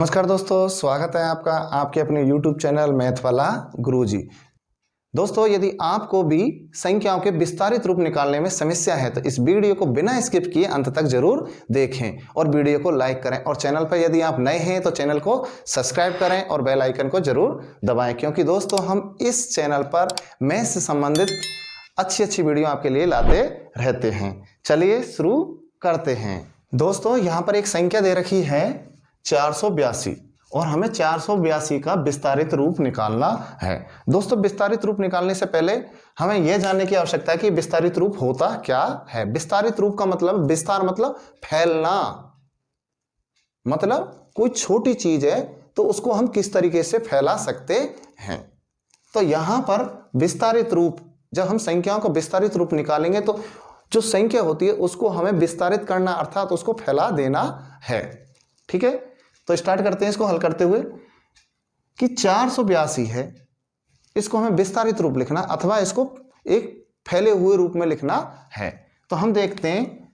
नमस्कार दोस्तों, स्वागत है आपका आपके अपने YouTube चैनल मैथ वाला गुरुजी। दोस्तों, यदि आपको भी संख्याओं के विस्तारित रूप निकालने में समस्या है तो इस वीडियो को बिना स्किप किए अंत तक जरूर देखें और वीडियो को लाइक करें। और चैनल पर यदि आप नए हैं तो चैनल को सब्सक्राइब करें और बेल आइकन को जरूर दबाएं, क्योंकि दोस्तों हम इस चैनल पर मैथ से संबंधित अच्छी वीडियो आपके लिए लाते रहते हैं। चलिए शुरू करते हैं। दोस्तों, यहाँ पर एक संख्या दे रखी है 482 और हमें 482 का विस्तारित रूप निकालना है। दोस्तों, विस्तारित रूप निकालने से पहले हमें यह जानने की आवश्यकता है कि विस्तारित रूप होता क्या है। विस्तारित रूप का मतलब, विस्तार मतलब फैलना, मतलब कोई छोटी चीज है तो उसको हम किस तरीके से फैला सकते हैं। तो यहां पर विस्तारित रूप, जब हम संख्याओं का विस्तारित रूप निकालेंगे तो जो संख्या होती है उसको हमें विस्तारित करना अर्थात उसको फैला देना है। ठीक है, तो स्टार्ट करते हैं इसको हल करते हुए कि 482 है, इसको हमें विस्तारित रूप लिखना अथवा इसको एक फैले हुए रूप में लिखना है। तो हम देखते हैं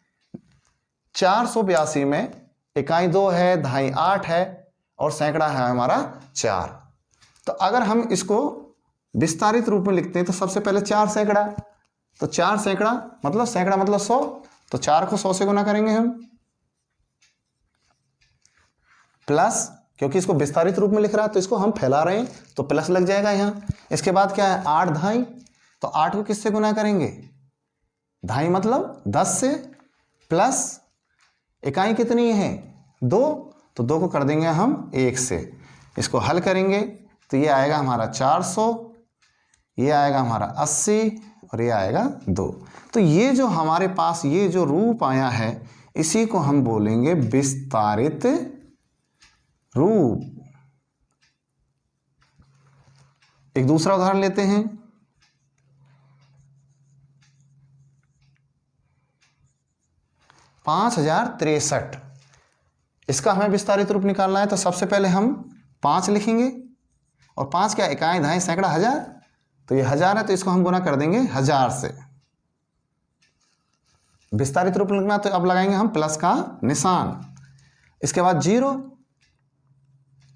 482 में इकाई 2 है, दहाई 8 है और सैकड़ा है हमारा 4। तो अगर हम इसको विस्तारित रूप में लिखते हैं तो सबसे पहले 4 सैकड़ा, तो 4 सैकड़ा मतलब सैकड़ा मतलब 100, तो 4 को 100 से गुना करेंगे हम, प्लस क्योंकि इसको विस्तारित रूप में लिख रहा है तो इसको हम फैला रहे हैं तो प्लस लग जाएगा यहाँ। इसके बाद क्या है 8 दहाई, तो 8 को किससे गुना करेंगे, दहाई मतलब 10 से, प्लस इकाई कितनी है 2, तो 2 को कर देंगे हम 1 से। इसको हल करेंगे तो ये आएगा हमारा 400, ये आएगा हमारा 80 और ये आएगा 2। तो ये जो हमारे पास ये जो रूप आया है इसी को हम बोलेंगे विस्तारित रूप। एक दूसरा उदाहरण लेते हैं। 5063, इसका हमें विस्तारित रूप निकालना है तो सबसे पहले हम 5 लिखेंगे और 5 क्या इकाई दहाई सैकड़ा हजार, तो ये 1000 है तो इसको हम गुना कर देंगे 1000 से। विस्तारित रूप लिखना तो अब लगाएंगे हम प्लस का निशान। इसके बाद 0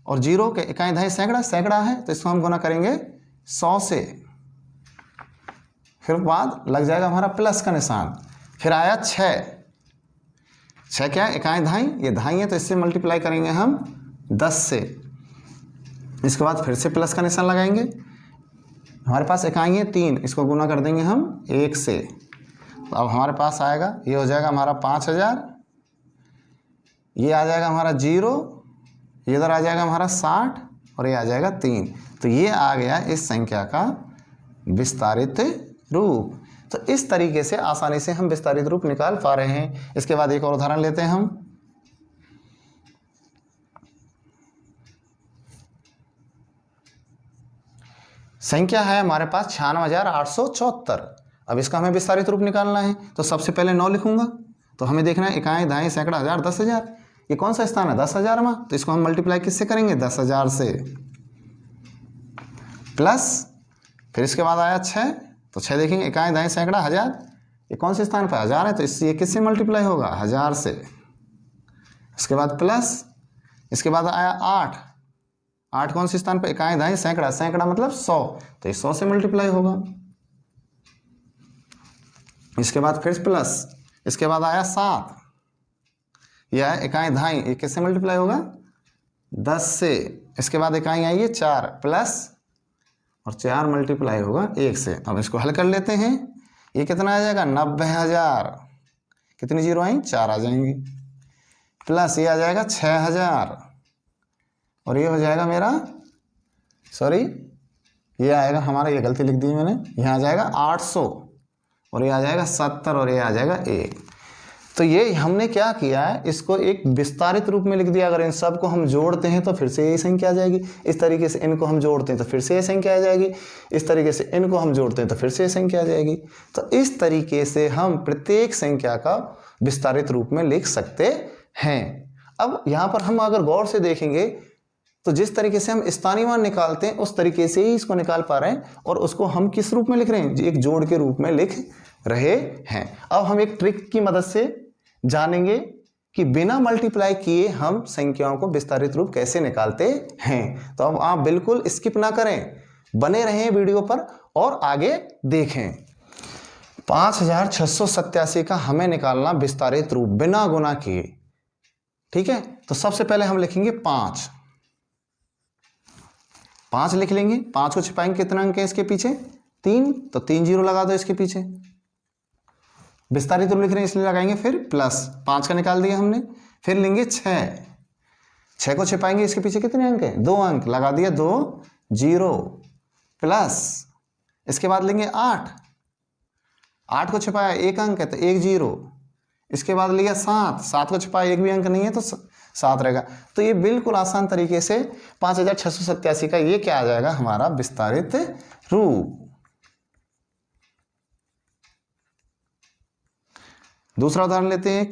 और 0 के इकाई दहाई सैकड़ा, सैकड़ा है तो इसको हम गुना करेंगे 100 से, फिर बाद लग जाएगा हमारा प्लस का निशान। फिर आया 6 क्या इकाई दहाई, ये दहाई है तो इससे मल्टीप्लाई करेंगे हम 10 से। इसके बाद फिर से प्लस का निशान लगाएंगे। हमारे पास इकाई है 3, इसको गुना कर देंगे हम 1 से। तो अब हमारे पास आएगा, ये हो जाएगा हमारा 5000, ये आ जाएगा हमारा 0, ये इधर आ जाएगा हमारा 60 और ये आ जाएगा 3। तो ये आ गया इस संख्या का विस्तारित रूप। तो इस तरीके से आसानी से हम विस्तारित रूप निकाल पा रहे हैं। इसके बाद एक और उदाहरण लेते हैं हम। संख्या है हमारे पास 96,874। अब इसका हमें विस्तारित रूप निकालना है तो सबसे पहले 9 लिखूंगा। तो हमें देखना है इकाई दहाई सैकड़ा हजार 10,000, ये कौन सा स्थान है 10,000 में, तो इसको हम मल्टीप्लाई किससे करेंगे 10,000 से, प्लस फिर इसके बाद आया 6, तो 6 देखेंगे इकाई दहाई सैकड़ा हजार, ये कौन से स्थान पर 1000 है तो इससे ये किससे मल्टीप्लाई होगा 1000 से। इसके बाद प्लस, इसके बाद आया 8 कौन से स्थान पर इकाई दहाई सैकड़ा, सैकड़ा मतलब 100, तो ये 100 से मल्टीप्लाई होगा। इसके बाद फिर प्लस, इसके बाद आया 7, यह है इकाई दहाई, ये किससे मल्टीप्लाई होगा 10 से। इसके बाद इकाई आई है 4 प्लस और 4 मल्टीप्लाई होगा 1 से। अब इसको हल कर लेते हैं, ये कितना आ जाएगा 90,000, कितनी जीरो आई 4 आ जाएंगी, प्लस ये आ जाएगा 6,000 और ये हो जाएगा मेरा, सॉरी ये आएगा हमारा, ये गलती लिख दी मैंने, यहाँ आ जाएगा 800 और ये आ जाएगा 70 और ये आ जाएगा 1। तो ये हमने क्या किया है, इसको एक विस्तारित रूप में लिख दिया। अगर इन सब को हम जोड़ते हैं तो फिर से यही संख्या आ जाएगी, इस तरीके से इनको हम जोड़ते हैं तो फिर से ये संख्या आ जाएगी, इस तरीके से इनको हम जोड़ते हैं तो फिर से ये संख्या आ जाएगी। तो इस तरीके से हम प्रत्येक संख्या का विस्तारित रूप में लिख सकते हैं। अब यहाँ पर हम अगर गौर से देखेंगे तो जिस तरीके से हम स्थानीय मान निकालते हैं उस तरीके से ही इसको निकाल पा रहे हैं, और उसको हम किस रूप में लिख रहे हैं, एक जोड़ के रूप में लिख रहे हैं। अब हम एक ट्रिक की मदद से जानेंगे कि बिना मल्टीप्लाई किए हम संख्याओं को विस्तारित रूप कैसे निकालते हैं। तो अब आप बिल्कुल स्किप ना करें, बने रहें वीडियो पर और आगे देखें। 5687 का हमें निकालना विस्तारित रूप बिना गुना किए। ठीक है, तो सबसे पहले हम लिखेंगे 5 लिख लेंगे। 5 को छिपाएंगे, कितना अंक है इसके पीछे 3, तो 3 जीरो लगा दो इसके पीछे। विस्तारित रूप लिख रहे हैं इसलिए लगाएंगे फिर प्लस 5 का निकाल दिया हमने। फिर लेंगे 6 को छिपाएंगे, इसके पीछे कितने अंक है 2 अंक, लगा दिया 2 जीरो प्लस। इसके बाद लेंगे 8 को छिपाया 1 अंक है तो 1 जीरो। इसके बाद लिया 7 को छिपाया 1 भी अंक नहीं है तो 7 रहेगा। तो ये बिल्कुल आसान तरीके से 5687 का ये क्या आ जाएगा हमारा विस्तारित रूप। दूसरा उदाहरण लेते हैं।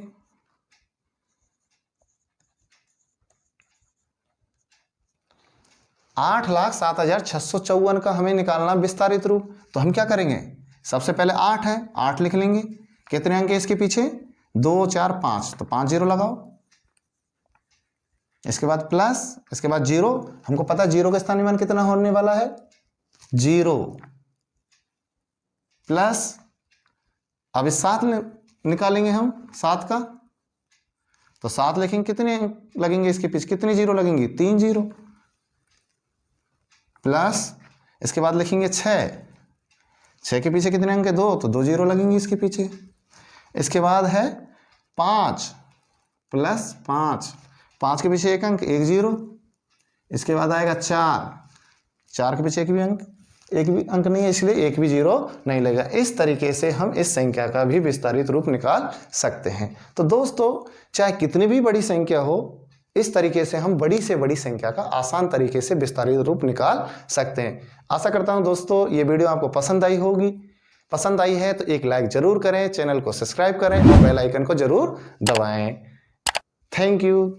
8,07,654 का हमें निकालना विस्तारित रूप। तो हम क्या करेंगे, सबसे पहले 8 है, 8 लिख लेंगे। कितने अंक है इसके पीछे 2 4 5, तो 5 जीरो लगाओ। इसके बाद प्लस, इसके बाद जीरो। हमको पता है जीरो का स्थानीय मान कितना होने वाला है 0 प्लस। अब इस 7 निकालेंगे हम 7 का, तो 7 लिखेंगे, कितने लगेंगे इसके पीछे, कितने जीरो लगेंगे 3 जीरो प्लस। इसके बाद लिखेंगे 6 के पीछे कितने अंक है 2, तो 2 जीरो लगेंगे इसके पीछे। इसके बाद है 5 प्लस 5 के पीछे 1 अंक 1 जीरो। इसके बाद आएगा 4 के पीछे एक भी अंक नहीं है इसलिए 1 भी जीरो नहीं लगेगा। इस तरीके से हम इस संख्या का भी विस्तारित रूप निकाल सकते हैं। तो दोस्तों चाहे कितनी भी बड़ी संख्या हो, इस तरीके से हम बड़ी से बड़ी संख्या का आसान तरीके से विस्तारित रूप निकाल सकते हैं। आशा करता हूं दोस्तों ये वीडियो आपको पसंद आई होगी। पसंद आई है तो एक लाइक जरूर करें, चैनल को सब्सक्राइब करें और बेल आइकन को जरूर दबाएं। Thank you.